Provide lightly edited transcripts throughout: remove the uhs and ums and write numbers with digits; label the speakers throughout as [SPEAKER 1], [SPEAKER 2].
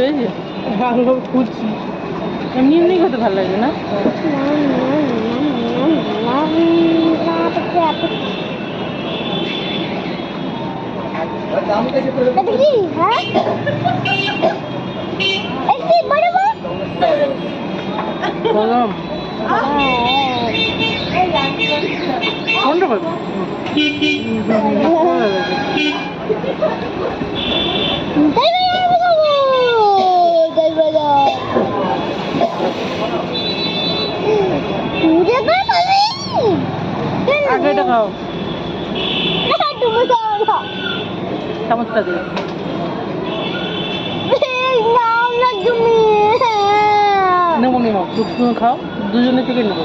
[SPEAKER 1] পেয়েছে?
[SPEAKER 2] আলু কুচি।
[SPEAKER 1] এমনি এমনি খেতে ভালো লাগে না? গরম কোনটা করবো? আগে এটা খাও, চামচটা দিয়ে। নেবো নেবো, তুমি খাও, দুজনে থেকে নেবো।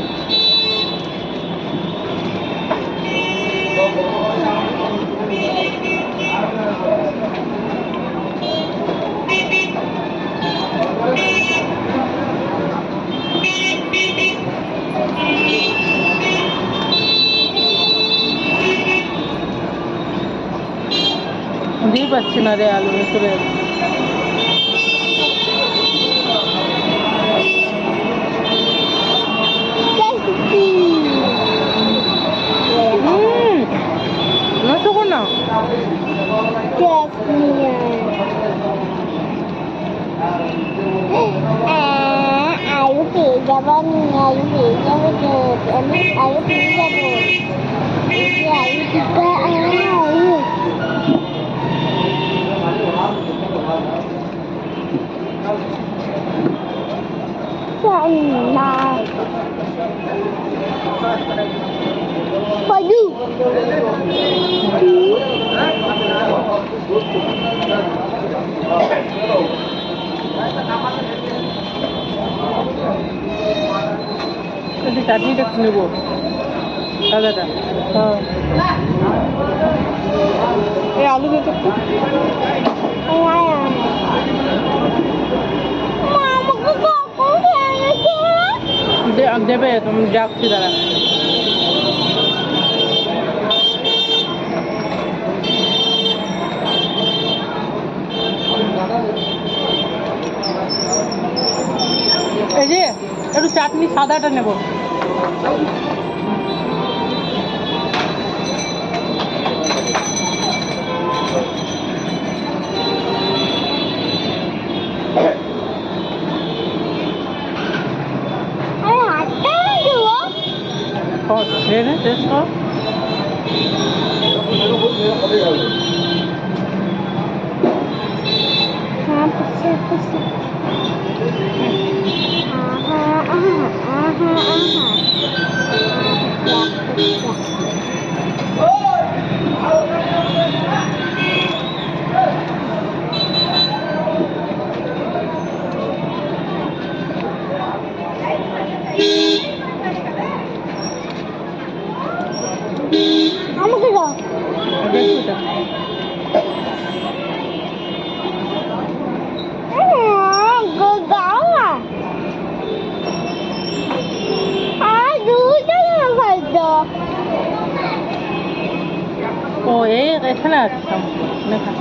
[SPEAKER 1] দিয়ে পাচ্ছি না রে, আলু ভেতরে। নষ্ট কর না।
[SPEAKER 3] আলু পেয়ে যাবো আমি, আলু পেয়ে যাবো তো, আমি আলু পেয়ে যাবো। এই যে আলু টিকা, আলু না Padu.
[SPEAKER 1] Jadi tadi dah kena buat. Ada dah.
[SPEAKER 2] আলু দিয়ে তো
[SPEAKER 1] দেবে তুমি যাচ্ছি দাঁড়া। এই যে একটু চাটনি সাদাটা নেব। টেস্ট কর।
[SPEAKER 3] আমাকে দাও। দাও না। আর দুটো খাইছো।
[SPEAKER 1] ও এই এখানে আছে লেখা।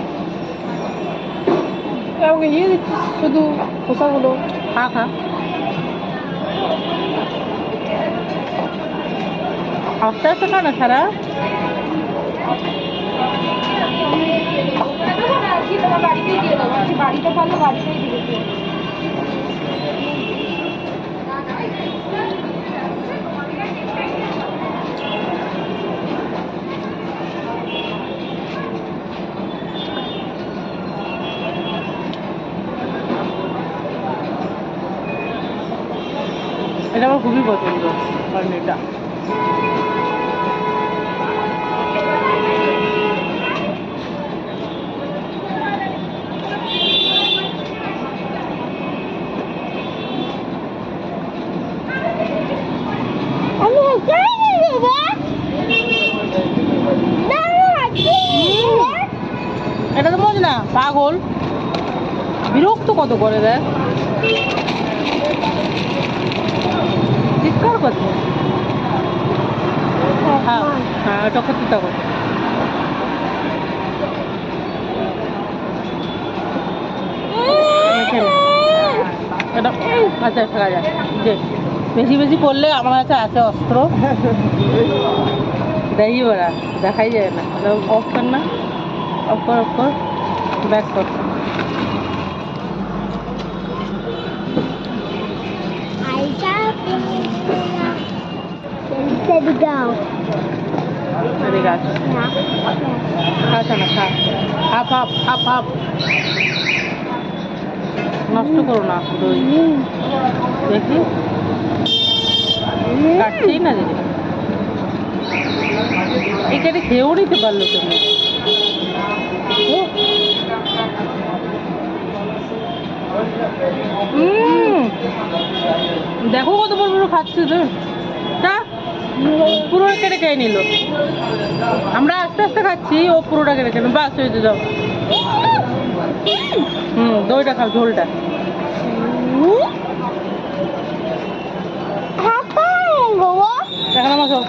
[SPEAKER 2] আমাকে ইয়ে দিচ্ছিস শুধু খোসাগুলো।
[SPEAKER 1] খা খা। আস্তে আস্তে খা না সারা।
[SPEAKER 2] বাড়িতেই দিয়ে দেবো, বাড়িতে পারলে বাড়িতেই দিয়ে দেবো।
[SPEAKER 1] এটা আমার খুবই পছন্দ পানিরটা।
[SPEAKER 3] আমি হেঁটে দেবো।
[SPEAKER 1] এটা তো মজ না পাগল, বিরক্ত কত করে দেয়, চিৎকার করছে। হ্যাঁ হ্যাঁ এটা করতে থাকো। দেখেন এটা আচ্ছা ফেলা যায় যে বেশি বেশি করলে আমার কাছে আছে অস্ত্র দেই ওরা দেখাই যায় না অফ কর না অফ কর ব্যাক কর এদিকে আছে খাচ্ছে না খা হাফ হাফ হাফ হাফ নষ্ট করো না দই দেখি কাটছেই না দিদি এখানে খেয়েও নিতে পারলো তুমি দেখো কত বড় বড় খাচ্ছে তো তা পুরো কেটে খেয়ে নিল আমরা আস্তে আস্তে খাচ্ছি ও পুরোটা কেটে খেলো বাস হয়েছে যাও দইটা খাও ঝোলটা দেখালাম আসো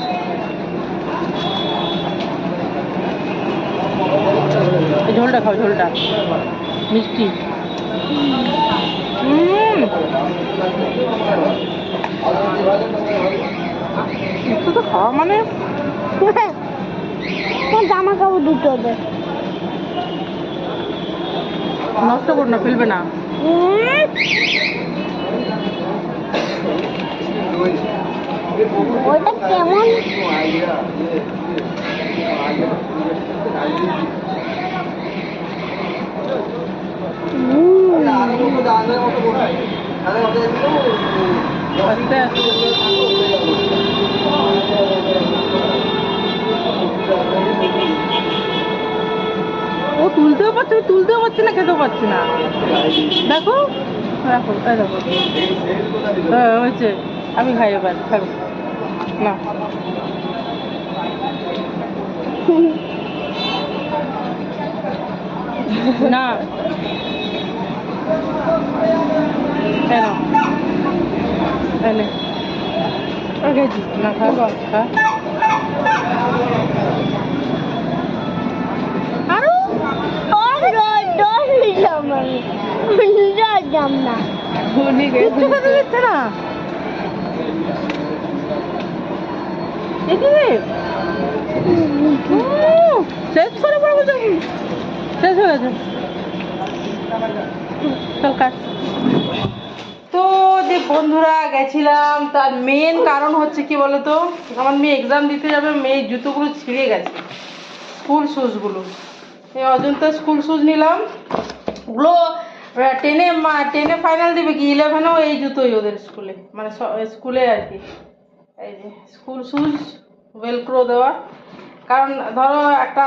[SPEAKER 1] এই ঝোলটা খাও ঝোলটা মিষ্টি একটু তো খাওয়া মানে
[SPEAKER 3] জামা কাপড় দিতে হবে
[SPEAKER 1] নষ্ট করো না ফেলবে না
[SPEAKER 3] ওইটা কেমন
[SPEAKER 1] আস্তে আস্তে ও তুলতেও পারছে না খেতেও পারছে না দেখো দেখো এই দেখো হ্যাঁ হয়েছে আমি খাই এবার খাবো না না কেন এনে খেয়েছি না খাবো খা আরো
[SPEAKER 3] না
[SPEAKER 1] কিচ্ছু খেতে দিচ্ছে না শেষ করে পড়বো যখন শেষ হয়ে গেছে চল কাট তো যে বন্ধুরা গেছিলাম তার মেন কারণ হচ্ছে কি বলতো আমার মেয়ে এক্সাম দিতে যাবে মেয়ের জুতোগুলো ছিঁড়ে গেছে স্কুল শুজগুলো এই অজন্তা স্কুল শুজ নিলাম ওগুলো টেনে ফাইনাল দেবে কি 11-এও এই জুতোই ওদের স্কুলে মানে স্কুলে আর কি এই যে স্কুল শুজ ওয়েলক্রো দেওয়া কারণ ধরো একটা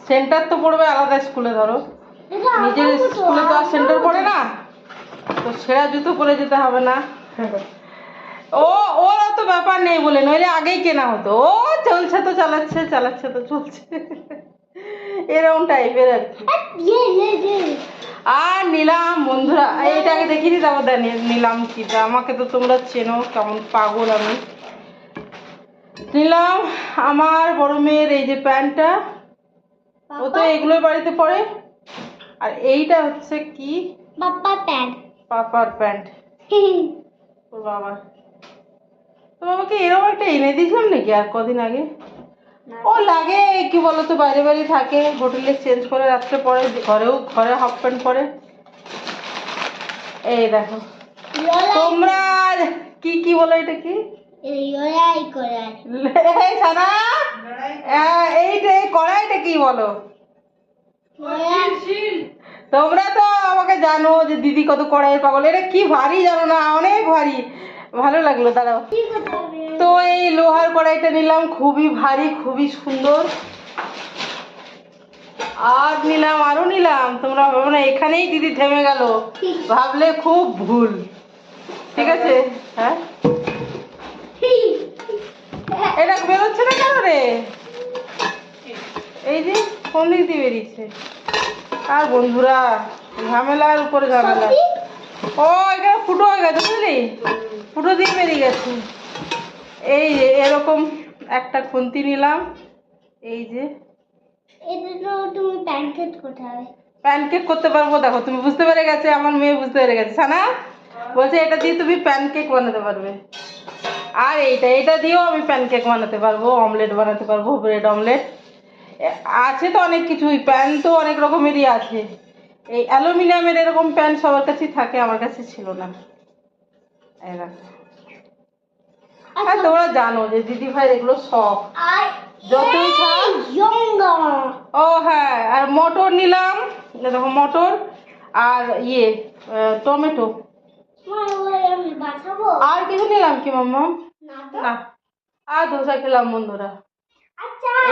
[SPEAKER 1] সেন্টার তো পড়বে আলাদা স্কুলে ধরো নিজের স্কুলে তো আর সেন্টার পড়ে না তো সেরা জুতো পরে যেতে হবে না ওর অত ব্যাপার নেই বলে নইলে আগেই কেনা হতো ও চলছে তো চালাচ্ছে তো চলছে এরকম টাইপের আর কি আর নিলাম বন্ধুরা এইটাকে দেখিনি তারপর নিলাম কি আমাকে তো তোমরা চেনো কেমন পাগল আমি নিলাম আমার বড় মেয়ের এই যে প্যান্টটা ও তো এগুলোই বাড়িতে পরে আর এইটা হচ্ছে কি পাপার প্যান্ট ওর বাবা তো বাবাকে এরকম একটা এনে দিয়েছিলাম নাকি আর কদিন আগে ও লাগে কি বলতো বাইরে বাইরে থাকে হোটেলে চেঞ্জ করে রাত্রে পরে ঘরে হাফ প্যান্ট পরে এই দেখো তোমরা কি কি বলো এটা কি এইটা কড়াইটা কি বলো তোমরা তো আমাকে জানো যে দিদি কত কড়াইয়ের পাগল এটা কি ভারী জানো না অনেক ভারী ভালো লাগলো দাঁড়াও তো এই লোহার কড়াইটা নিলাম খুবই ভারী খুবই সুন্দর আর আরো নিলাম তোমরা ভাবো না এখানেই দিদি থেমে গেল ভাবলে খুব ভুল ঠিক আছে হ্যাঁ এটা বেরোচ্ছে না কেন রে এই যে কোন দিক দিয়ে বেরিয়েছে আর বন্ধুরা ঝামেলার উপরে ঝামেলা ও এখানে ফুটো হয়ে গেছে বুঝলি ফুটো দিয়ে বেরিয়ে গেছে এই যে এরকম একটা খুন্তি নিলাম এই যে
[SPEAKER 3] তুমি প্যানকেক
[SPEAKER 1] করতে পারবো দেখো তুমি বুঝতে পেরে গেছে আমার মেয়ে বুঝতে পেরে গেছে সানা বলছে এটা দিয়ে তুমি প্যানকেক বানাতে পারবে, আর এটা দিয়েও আমি প্যানকেক বানাতে পারবো, অমলেট বানাতে পারবো, ব্রেড অমলেট। আছে তো অনেক কিছুই, প্যান তো অনেক রকমেরই আছে। এই অ্যালুমিনিয়ামের এরকম প্যান সবার কাছেই থাকে, আমার কাছে ছিল না। এই দেখো। আর তোমরা জানো যে দিদি ভাই এগুলো শখ, যতই থাক। ও হ্যাঁ, আর মটর নিলাম, দেখো মটর আর টমেটো। আর কিছু নিলাম কি মাম্মা? না, আর ধোসা খেলাম বন্ধুরা,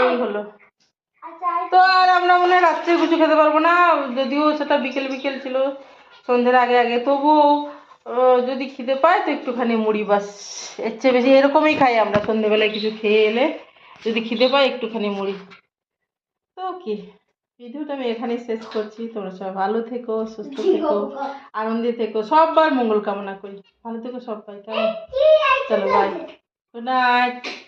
[SPEAKER 1] এই হলো। তো আর আমরা মনে হয় রাত্রে কিছু খেতে পারবো না, যদিও সেটা বিকেল বিকেল ছিল, সন্ধ্যের আগে আগে, তবুও যদি খিদে পায় তো একটুখানি মুড়ি, বাস। এর চেয়ে বেশি এরকমই খাই আমরা, সন্ধ্যেবেলায় কিছু খেয়ে এলে যদি খিদে পায় একটুখানি মুড়ি। তো কি, ভিডিওটা আমি এখানেই শেষ করছি। তোমরা সব ভালো থেকো, সুস্থ থেকো, আনন্দে থেকো, সবার মঙ্গল কামনা করি। ভালো থেকো সবাই, কেমন? চলো বাই, গুড নাইট।